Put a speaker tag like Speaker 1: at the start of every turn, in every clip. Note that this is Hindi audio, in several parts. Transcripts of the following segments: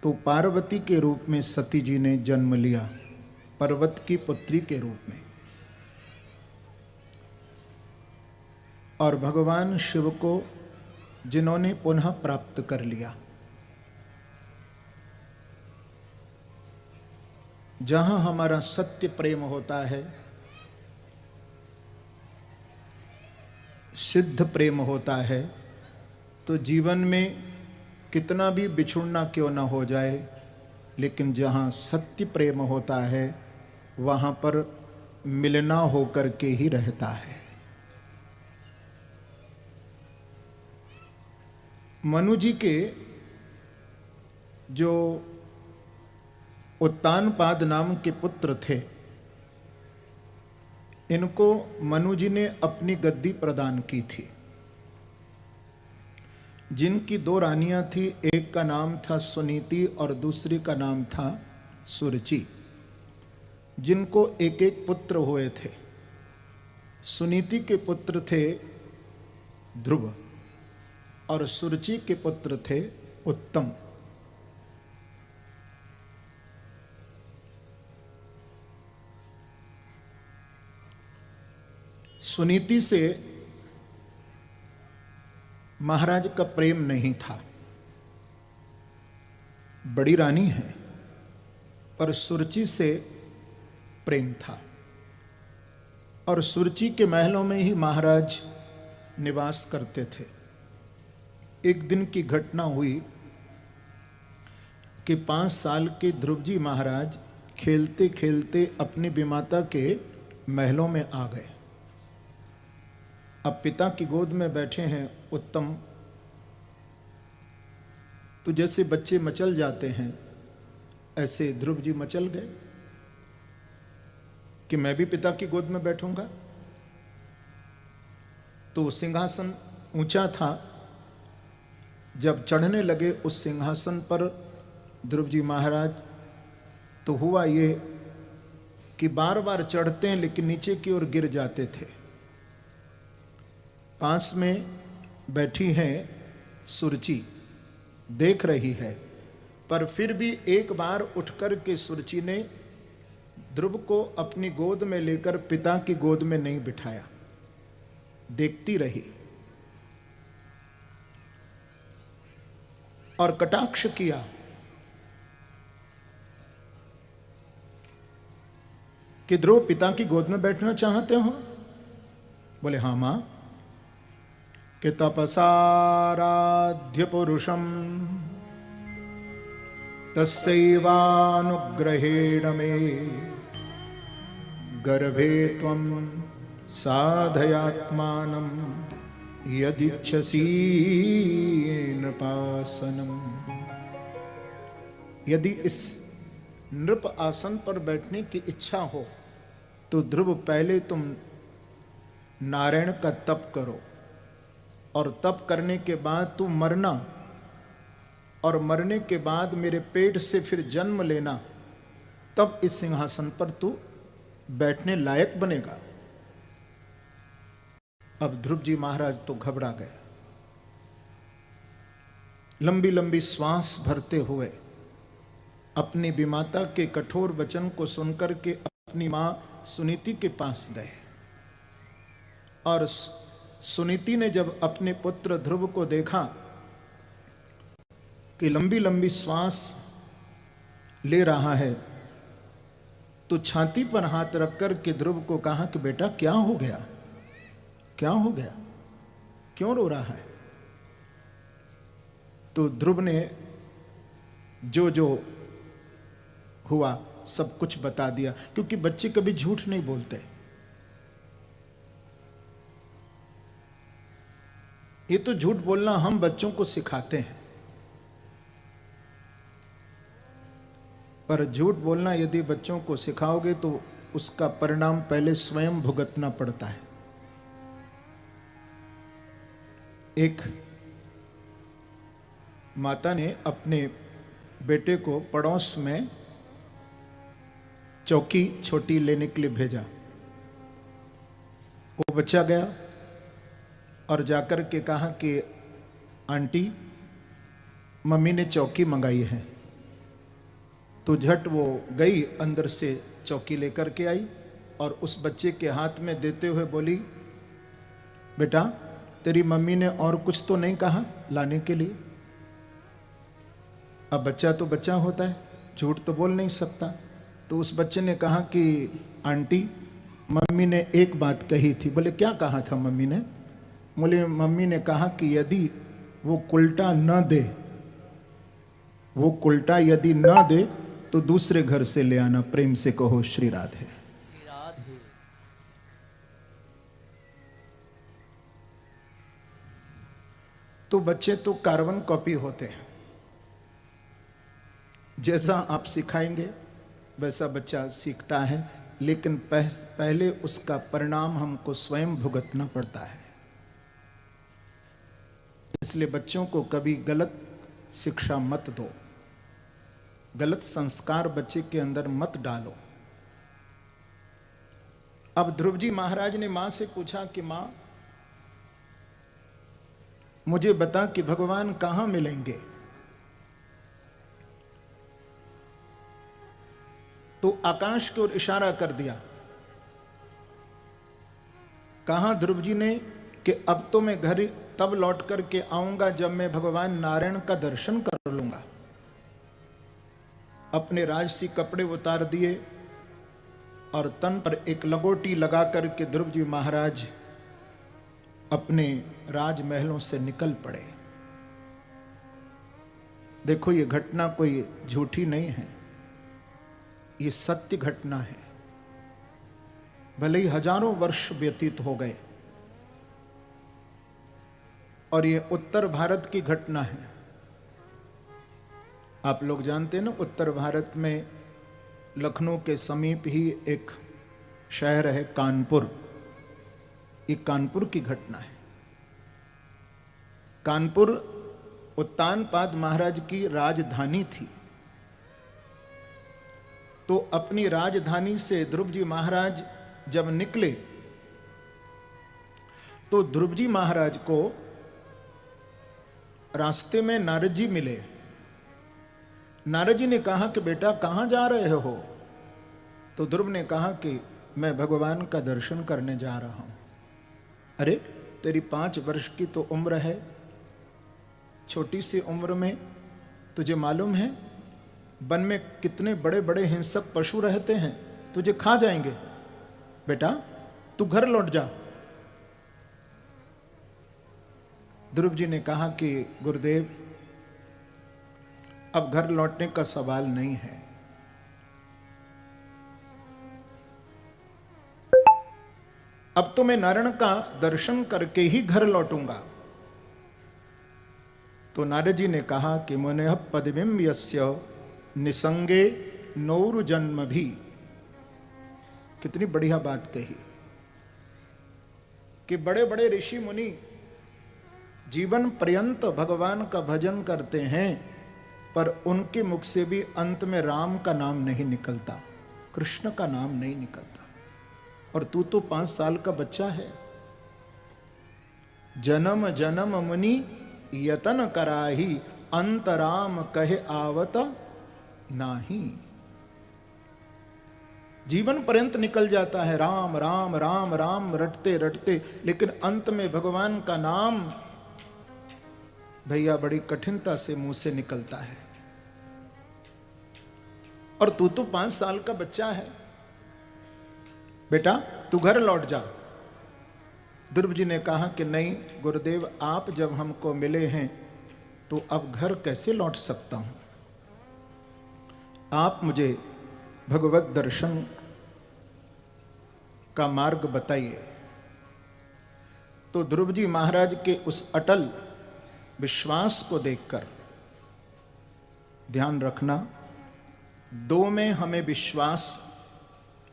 Speaker 1: तो पार्वती के रूप में सती जी ने जन्म लिया, पर्वत की पुत्री के रूप में। और भगवान शिव को जिन्होंने पुनः प्राप्त कर लिया। जहां हमारा सत्य प्रेम होता है, सिद्ध प्रेम होता है, तो जीवन में कितना भी बिछुड़ना क्यों ना हो जाए, लेकिन जहाँ सत्य प्रेम होता है वहाँ पर मिलना होकर के ही रहता है। मनु जी के जो उत्तानपाद नाम के पुत्र थे, इनको मनु जी ने अपनी गद्दी प्रदान की थी। जिनकी दो रानियां थी, एक का नाम था सुनीति और दूसरी का नाम था सुरुचि, जिनको एक एक पुत्र हुए थे। सुनीति के पुत्र थे ध्रुव और सुरुचि के पुत्र थे उत्तम। सुनीति से महाराज का प्रेम नहीं था, बड़ी रानी है, पर सुरुचि से प्रेम था। और सुरुचि के महलों में ही महाराज निवास करते थे। एक दिन की घटना हुई कि 5 साल के ध्रुव जी महाराज खेलते खेलते अपनी विमाता के महलों में आ गए। अब पिता की गोद में बैठे हैं उत्तम, तो जैसे बच्चे मचल जाते हैं ऐसे ध्रुव जी मचल गए कि मैं भी पिता की गोद में बैठूंगा। तो सिंहासन ऊंचा था, जब चढ़ने लगे उस सिंहासन पर ध्रुव जी महाराज, तो हुआ ये कि बार बार चढ़ते हैं लेकिन नीचे की ओर गिर जाते थे। पास में बैठी हैं सुरुचि, देख रही है, पर फिर भी एक बार उठकर के सुरुचि ने ध्रुव को अपनी गोद में लेकर पिता की गोद में नहीं बिठाया, देखती रही और कटाक्ष किया कि ध्रुव पिता की गोद में बैठना चाहते हो? बोले हाँ मां। कि तपसाराध्य पुरुषम तस्यैवानुग्रहेण मे गर्भे त्वं साधयात्मानं यदिच्छसि नृपासनम। यदि इस नृप आसन पर बैठने की इच्छा हो तो ध्रुव पहले तुम नारायण का तप करो, और तप करने के बाद तू मरना, और मरने के बाद मेरे पेट से फिर जन्म लेना, तब इस सिंहासन पर तू बैठने लायक बनेगा। अब ध्रुव जी महाराज तो घबरा गए। लंबी लंबी श्वास भरते हुए अपनी विमाता के कठोर वचन को सुनकर के अपनी मां सुनीति के पास गए। और सुनीति ने जब अपने पुत्र ध्रुव को देखा कि लंबी लंबी श्वास ले रहा है, तो छाती पर हाथ रखकर के ध्रुव को कहा कि बेटा क्या हो गया, क्या हो गया, क्यों रो रहा है? तो ध्रुव ने जो जो हुआ सब कुछ बता दिया, क्योंकि बच्चे कभी झूठ नहीं बोलते। ये तो झूठ बोलना हम बच्चों को सिखाते हैं, पर झूठ बोलना यदि बच्चों को सिखाओगे तो उसका परिणाम पहले स्वयं भुगतना पड़ता है। एक माता ने अपने बेटे को पड़ोस में चौकी छोटी लेने के लिए भेजा। वो बच्चा गया और जाकर के कहा कि आंटी, मम्मी ने चौकी मंगाई है, तो झट वो गई अंदर से चौकी लेकर के आई और उस बच्चे के हाथ में देते हुए बोली, बेटा तेरी मम्मी ने और कुछ तो नहीं कहा लाने के लिए? अब बच्चा तो बच्चा होता है, झूठ तो बोल नहीं सकता। तो उस बच्चे ने कहा कि आंटी मम्मी ने एक बात कही थी। बोले क्या कहा था मम्मी ने? बोले मम्मी ने कहा कि यदि वो कुल्टा न दे, वो कुल्टा यदि न दे तो दूसरे घर से ले आना। प्रेम से कहो श्री राधे। तो बच्चे तो कार्बन कॉपी होते हैं, जैसा आप सिखाएंगे वैसा बच्चा सीखता है, लेकिन पहले उसका परिणाम हमको स्वयं भुगतना पड़ता है। इसलिए बच्चों को कभी गलत शिक्षा मत दो, गलत संस्कार बच्चे के अंदर मत डालो। अब ध्रुव जी महाराज ने मां से पूछा कि मां मुझे बता कि भगवान कहां मिलेंगे? तो आकाश की ओर इशारा कर दिया। कहा ध्रुव जी ने कि अब तो मैं घर तब लौट करके आऊंगा जब मैं भगवान नारायण का दर्शन कर लूंगा। अपने राजसी कपड़े उतार दिए और तन पर एक लंगोटी लगा करके ध्रुव जी महाराज अपने राजमहलों से निकल पड़े। देखो ये घटना कोई झूठी नहीं है, ये सत्य घटना है। भले ही हजारों वर्ष व्यतीत हो गए और ये उत्तर भारत की घटना है। आप लोग जानते हैं ना, उत्तर भारत में लखनऊ के समीप ही एक शहर है कानपुर। ये कानपुर की घटना है। कानपुर उत्तानपाद महाराज की राजधानी थी। तो अपनी राजधानी से ध्रुव जी महाराज जब निकले तो ध्रुव जी महाराज को रास्ते में नारद जी मिले। नारद जी ने कहा कि बेटा कहां जा रहे हो? तो ध्रुव ने कहा कि मैं भगवान का दर्शन करने जा रहा हूं। अरे तेरी 5 वर्ष की तो उम्र है, छोटी सी उम्र में तुझे मालूम है वन में कितने बड़े बड़े हिंसक पशु रहते हैं, तुझे खा जाएंगे। बेटा तू घर लौट जा। ध्रुव जी ने कहा कि गुरुदेव अब घर लौटने का सवाल नहीं है। अब तो मैं नारायण का दर्शन करके ही घर लौटूंगा। तो नारद जी ने कहा कि मुनेह पदविम यस्य निसंगे नौरु जन्म भी। कितनी बढ़िया बात कही कि बड़े बड़े ऋषि मुनि जीवन पर्यंत भगवान का भजन करते हैं, पर उनके मुख से भी अंत में राम का नाम नहीं निकलता, कृष्ण का नाम नहीं निकलता। और तू तो 5 साल का बच्चा है। जन्म जन्म मुनि यतन कराही, अंतराम कहे आवत नाही। जीवन पर्यंत निकल जाता है राम राम राम राम रटते रटते, लेकिन अंत में भगवान का नाम भैया बड़ी कठिनता से मुंह से निकलता है। और तू तो 5 साल का बच्चा है। बेटा तू घर लौट जा। ध्रुव जी ने कहा कि नहीं गुरुदेव, आप जब हमको मिले हैं तो अब घर कैसे लौट सकता हूं? आप मुझे भगवत दर्शन का मार्ग बताइए। तो ध्रुव जी महाराज के उस अटल विश्वास को देखकर, ध्यान रखना, 2 में हमें विश्वास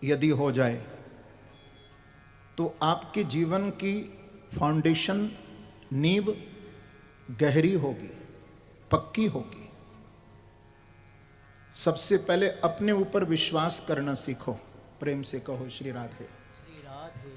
Speaker 1: यदि हो जाए तो आपके जीवन की फाउंडेशन, नींव गहरी होगी, पक्की होगी। सबसे पहले अपने ऊपर विश्वास करना सीखो। प्रेम से कहो श्री राधे।
Speaker 2: श्री राधे।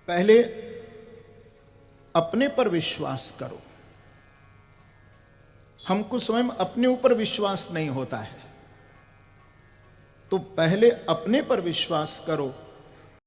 Speaker 1: पहले अपने पर विश्वास करो। हमको स्वयं अपने ऊपर विश्वास नहीं होता है। तो पहले अपने पर विश्वास करो,